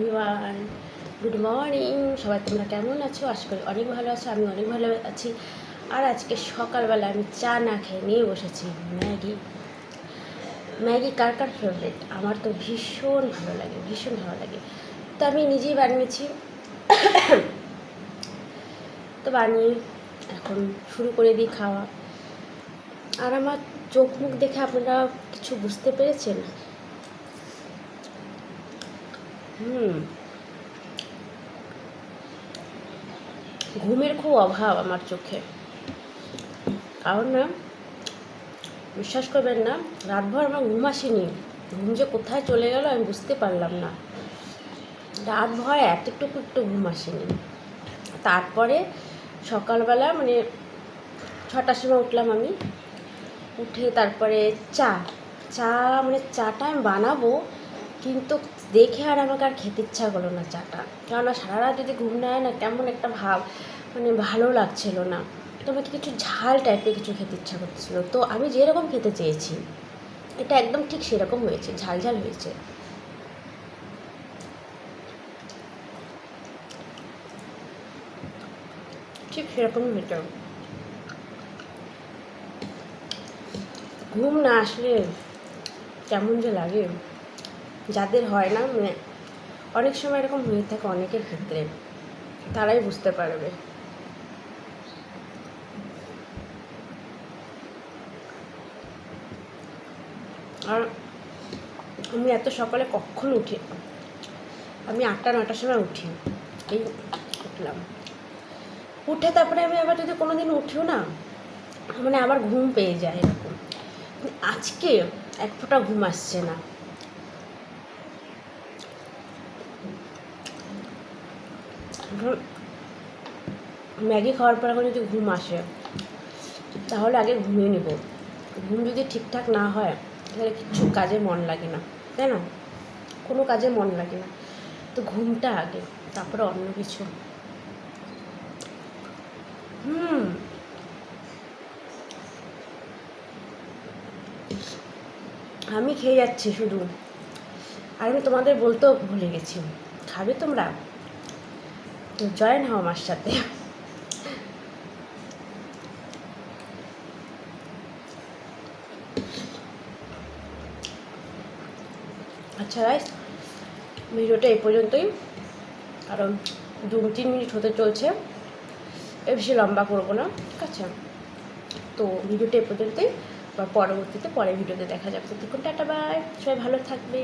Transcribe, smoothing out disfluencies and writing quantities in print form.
Everyone, good morning. সবাই তোমরা কেমন আছো? আশা করি অনেক ভালো আছো। আমি অনেক ভালো আছি। আর আজকে সকালবেলা আমি চা না খেয়ে নিয়ে বসেছি ম্যাগি। ম্যাগি কার কার ফেভারিট? আমার তো ভীষণ ভালো লাগে, ভীষণ ভালো লাগে। তো আমি নিজেই বানিয়েছি। তো বানিয়ে এখন শুরু করে দিই খাওয়া। আর আমার চোখ মুখ দেখে আপনারা কিছু বুঝতে পেরেছেন? ঘুমের খুব অভাব আমার চোখে। কারণ না, বিশ্বাস করবেন না, রাতভর আমার ঘুম আসেনি। ঘুম যে কোথায় চলে গেল আমি বুঝতে পারলাম না। রাতভর এতটুকু একটু ঘুম আসেনি। তারপরে সকালবেলা মানে 6টার সময় উঠলাম আমি। উঠে তারপরে চা মানে চাটা আমি বানাবো, কিন্তু দেখে আর আমাকে আর খেতে ইচ্ছা করলো না চাটা। কেননা সারা রাত যদি ঘুম না হয় না, কেমন একটা ভাব, মানে ভালো লাগছিল না। তো আমাকে কিছু ঝাল টাইপের কিছু খেতে ইচ্ছা করছিল। তো আমি যেরকম খেতে চেয়েছি এটা একদম ঠিক সেরকম হয়েছে, ঝাল ঝাল হয়েছে। ঠিক সেরকমই হয়েছে। ঘুম না আসলে কেমন যে লাগে, যাদের হয় না, মানে অনেক সময় এরকম হয়ে থাকে অনেকের ক্ষেত্রে, তারাই বুঝতে পারবে। আর আমি এত সকালে কখনো উঠি, আমি 8টা-9টার সময় উঠি। এই উঠলাম, উঠে তারপরে আমি আবার যদি কোনো দিন উঠিও না, মানে আমার ঘুম পেয়ে যায় এরকম। আজকে এক ফোঁটা ঘুম আসছে না। ম্যাগি খাওয়ার পর এখন যদি ঘুম আসে তাহলে আগে ঘুমিয়ে নেব। ঘুম যদি ঠিকঠাক না হয় তাহলে কিচ্ছু কাজে মন লাগে না, তাই না? কোনো কাজে মন লাগে না। তো ঘুমটা আগে, তারপরে অন্য কিছু। আমি খেয়ে যাচ্ছি শুধু। আর আমি তোমাদের বলতেও ভুলে গেছি, খাবে তোমরা? তো জয়েন হও আমার সাথে। আচ্ছা গাইস, ভিডিওটা এই পর্যন্তই, কারণ 2-3 মিনিট হতে চলছে, এর বেশি লম্বা করবো না, ঠিক আছে? তো ভিডিওটা এই পর্যন্তই, বা পরবর্তীতে পরের ভিডিওতে দেখা যাবে। ততক্ষণ টাটা, বাই, সবাই ভালো থাকবে।